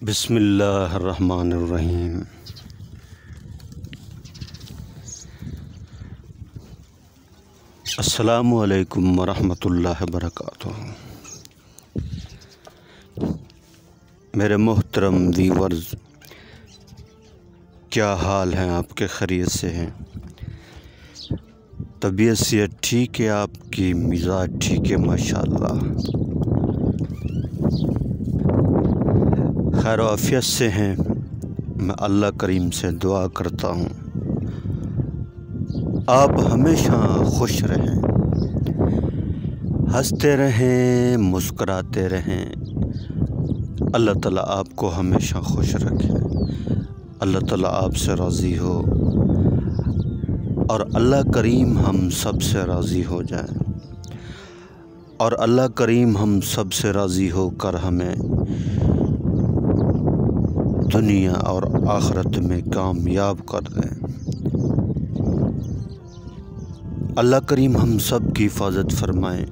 بسم اللہ الرحمن الرحیم۔ السلام علیکم ورحمۃ اللہ وبرکاتہ۔ میرے محترم ویورز، کیا حال ہیں آپ کے؟ خیریت سے ہیں؟ طبیعت سے ٹھیک ہے؟ آپ کی مزاج ٹھیک ہے؟ ماشاءاللہ خیر و عافیت سے ہیں۔ میں اللہ کریم سے دعا کرتا ہوں آپ ہمیشہ خوش رہیں، ہنستے رہیں، مسکراتے رہیں۔ اللہ تعالیٰ آپ کو ہمیشہ خوش رکھے، اللہ تعالیٰ آپ سے راضی ہو، اور اللہ کریم ہم سب سے راضی ہو جائے، اور اللہ کریم ہم سب سے راضی ہو کر ہمیں دنیا اور آخرت میں کامیاب کر دیں۔ اللہ کریم ہم سب کی حفاظت فرمائیں،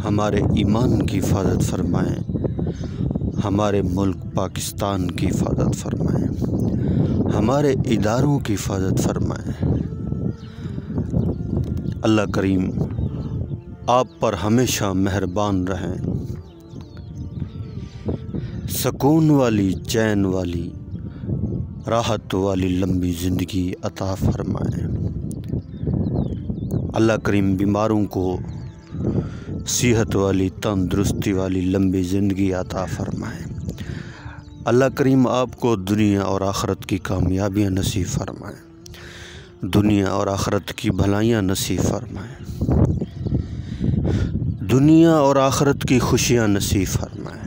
ہمارے ایمان کی حفاظت فرمائیں، ہمارے ملک پاکستان کی حفاظت فرمائیں، ہمارے اداروں کی حفاظت فرمائیں۔ اللہ کریم آپ پر ہمیشہ مہربان رہیں، سکون والی، چین والی، راحت والی لمبی زندگی عطا فرمائیں۔ اللہ کریم بیماروں کو صحت والی، تندرستی والی لمبی زندگی عطا فرمائیں۔ اللہ کریم آپ کو دنیا اور آخرت کی کامیابیاں نصیب فرمائیں، دنیا اور آخرت کی بھلائیاں نصیب فرمائیں، دنیا اور آخرت کی خوشیاں نصیب فرمائیں۔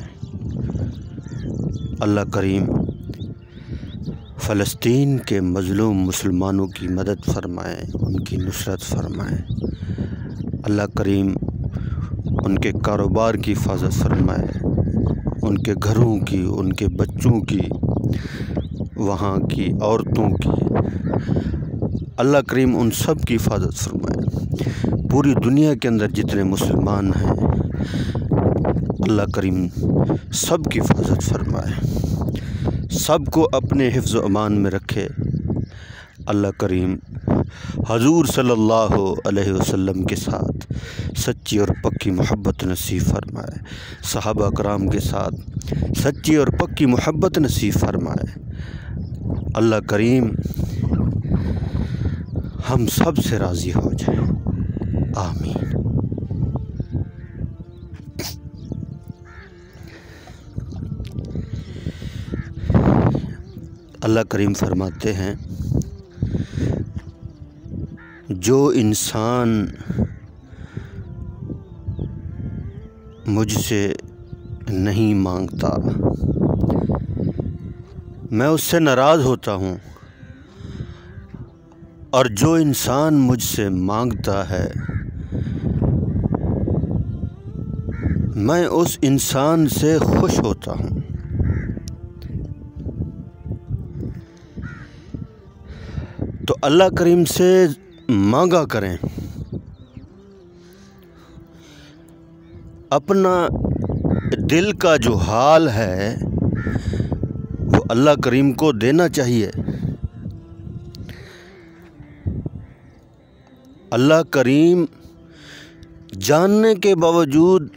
اللہ کریم فلسطین کے مظلوم مسلمانوں کی مدد فرمائیں، ان کی نصرت فرمائیں۔ اللہ کریم ان کے کاروبار کی حفاظت فرمائے، ان کے گھروں کی، ان کے بچوں کی، وہاں کی عورتوں کی۔ اللہ کریم ان سب کی حفاظت فرمائے۔ پوری دنیا کے اندر جتنے مسلمان ہیں اللہ کریم سب کی حفاظت فرمائے، سب کو اپنے حفظ و امان میں رکھے۔ اللہ کریم حضور صلی اللہ علیہ وسلم کے ساتھ سچی اور پکی محبت نصیب فرمائے، صحابہ کرام کے ساتھ سچی اور پکی محبت نصیب فرمائے۔ اللہ کریم ہم سب سے راضی ہو جائے، آمین۔ اللہ کریم فرماتے ہیں، جو انسان مجھ سے نہیں مانگتا میں اس سے ناراض ہوتا ہوں، اور جو انسان مجھ سے مانگتا ہے میں اس انسان سے خوش ہوتا ہوں۔ تو اللہ کریم سے مانگا کریں، اپنا دل کا جو حال ہے وہ اللہ کریم کو دینا چاہیے۔ اللہ کریم جاننے کے باوجود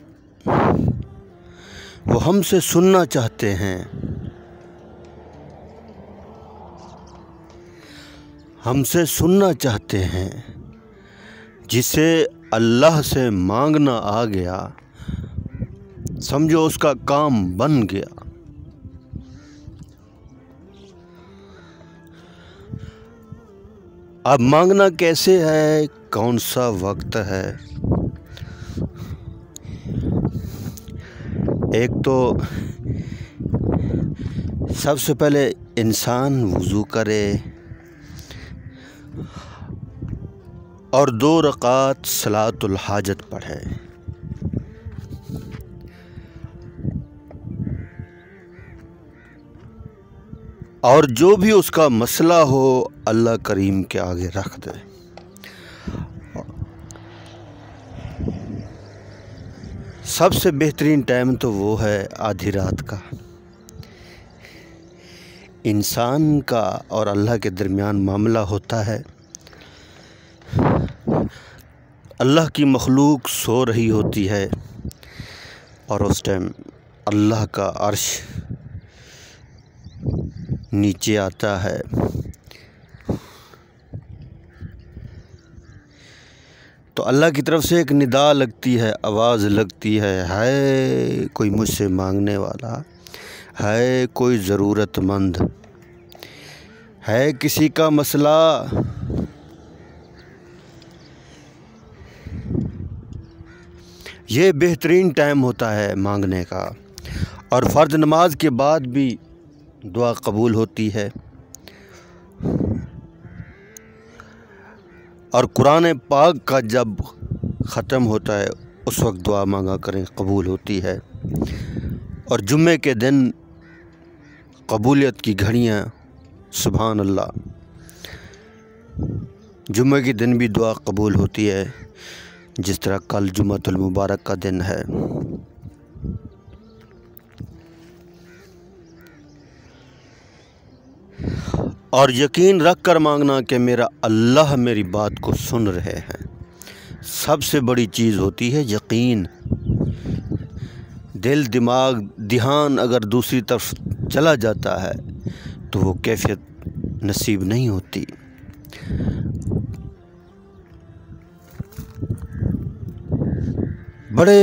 وہ ہم سے سننا چاہتے ہیں، ہم سے سننا چاہتے ہیں۔ جسے اللہ سے مانگنا آ گیا سمجھو اس کا کام بن گیا۔ اب مانگنا کیسے ہے، کون سا وقت ہے؟ ایک تو سب سے پہلے انسان وضو کرے اور 2 رکعت صلاۃ الحاجت پڑھے۔ اور جو بھی اس کا مسئلہ ہو اللہ کریم کے آگے رکھ دے۔ سب سے بہترین ٹائم تو وہ ہے آدھی رات کا۔ انسان کا اور اللہ کے درمیان معاملہ ہوتا ہے، اللہ کی مخلوق سو رہی ہوتی ہے اور اس ٹائم اللہ کا عرش نیچے آتا ہے، تو اللہ کی طرف سے ایک ندا لگتی ہے، آواز لگتی ہے کوئی مجھ سے مانگنے والا، ہے کوئی ضرورت مند، ہے کسی کا مسئلہ۔ یہ بہترین ٹائم ہوتا ہے مانگنے کا، اور فرض نماز کے بعد بھی دعا قبول ہوتی ہے، اور قرآن پاک کا جب ختم ہوتا ہے اس وقت دعا مانگا کریں، قبول ہوتی ہے۔ اور جمعے کے دن قبولیت کی گھڑیاں، سبحان اللہ، جمعے کے دن بھی دعا قبول ہوتی ہے، جس طرح کل جمعۃ المبارک کا دن ہے۔ اور یقین رکھ کر مانگنا کہ میرا اللہ میری بات کو سن رہے ہیں۔ سب سے بڑی چیز ہوتی ہے یقین۔ دل، دماغ، دھیان اگر دوسری طرف چلا جاتا ہے تو وہ کیفیت نصیب نہیں ہوتی۔ بڑے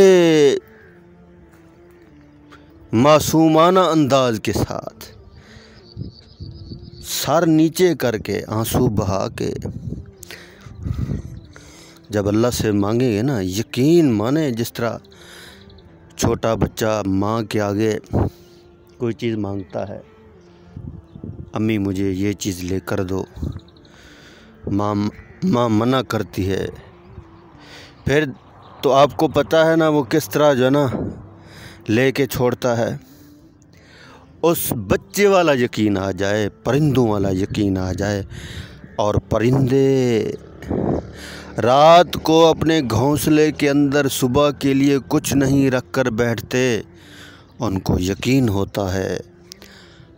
معصومانہ انداز کے ساتھ سر نیچے کر کے، آنسو بہا کے جب اللہ سے مانگیں گے نا، یقین مانے جس طرح چھوٹا بچہ ماں کے آگے کوئی چیز مانگتا ہے، امی مجھے یہ چیز لے کر دو، ماں منع کرتی ہے، پھر تو آپ کو پتہ ہے نا وہ کس طرح جو ہے نا لے کے چھوڑتا ہے۔ اس بچے والا یقین آ جائے، پرندوں والا یقین آ جائے، اور پرندے رات کو اپنے گھونسلے کے اندر صبح کے لیے کچھ نہیں رکھ کر بیٹھتے، ان کو یقین ہوتا ہے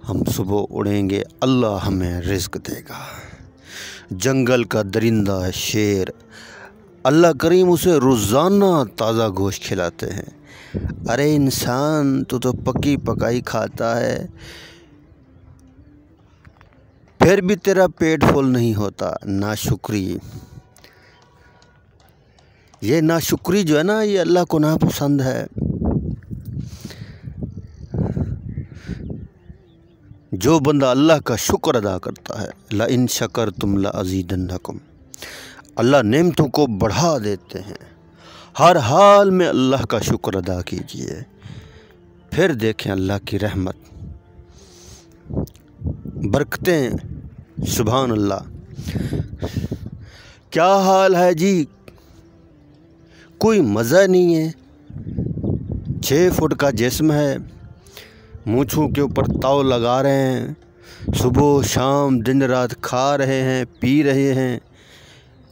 ہم صبح اڑیں گے، اللہ ہمیں رزق دے گا۔ جنگل کا درندہ شیر، اللہ کریم اسے روزانہ تازہ گوشت کھلاتے ہیں۔ ارے انسان تو پکی پکائی کھاتا ہے، پھر بھی تیرا پیٹ فل نہیں ہوتا۔ ناشکری، یہ ناشکری جو ہے نا، یہ اللہ کو ناپسند ہے۔ جو بندہ اللہ کا شکر ادا کرتا ہے، لَإِن شَكَرْتُمْ لَأَزِيدَنَّكُمْ، اللہ نعمتوں کو بڑھا دیتے ہیں۔ ہر حال میں اللہ کا شکر ادا کیجئے، پھر دیکھیں اللہ کی رحمت، برکتیں، سبحان اللہ۔ کیا حال ہے جی؟ کوئی مزہ نہیں ہے، 6 فٹ کا جسم ہے، مونچھوں کے اوپر تاؤ لگا رہے ہیں، صبح شام دن رات کھا رہے ہیں، پی رہے ہیں،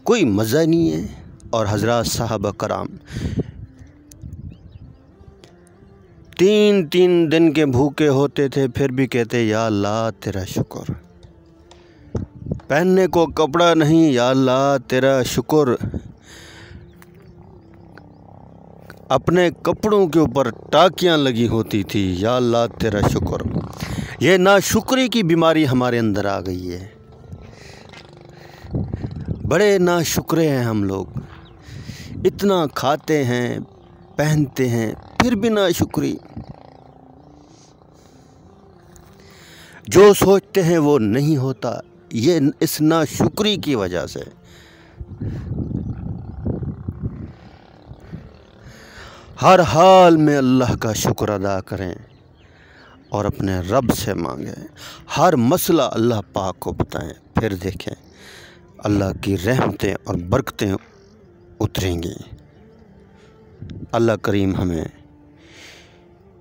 کوئی مزہ نہیں ہے۔ اور حضرات صحابہ کرام 3 دن کے بھوکے ہوتے تھے، پھر بھی کہتے یا اللہ تیرا شکر۔ پہننے کو کپڑا نہیں، یا اللہ تیرا شکر۔ اپنے کپڑوں کے اوپر ٹاکیاں لگی ہوتی تھی، یا اللہ تیرا شکر۔ یہ ناشکری کی بیماری ہمارے اندر آ گئی ہے، بڑے ناشکرے ہیں ہم لوگ، اتنا کھاتے ہیں پہنتے ہیں پھر بھی ناشکری۔ جو سوچتے ہیں وہ نہیں ہوتا، یہ اس ناشکری کی وجہ سے۔ ہر حال میں اللہ کا شکر ادا کریں اور اپنے رب سے مانگیں، ہر مسئلہ اللہ پاک کو بتائیں، پھر دیکھیں اللہ کی رحمتیں اور برکتیں اتریں گی۔ اللہ کریم ہمیں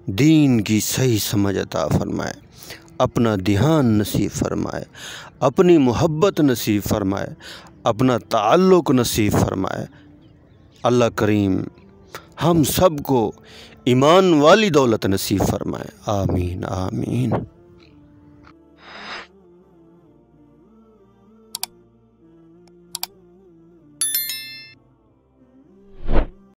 دین کی صحیح سمجھ عطا فرمائے، اپنا دھیان نصیب فرمائے، اپنی محبت نصیب فرمائے، اپنا تعلق نصیب فرمائے۔ اللہ کریم ہم سب کو ایمان والی دولت نصیب فرمائے۔ آمین آمین۔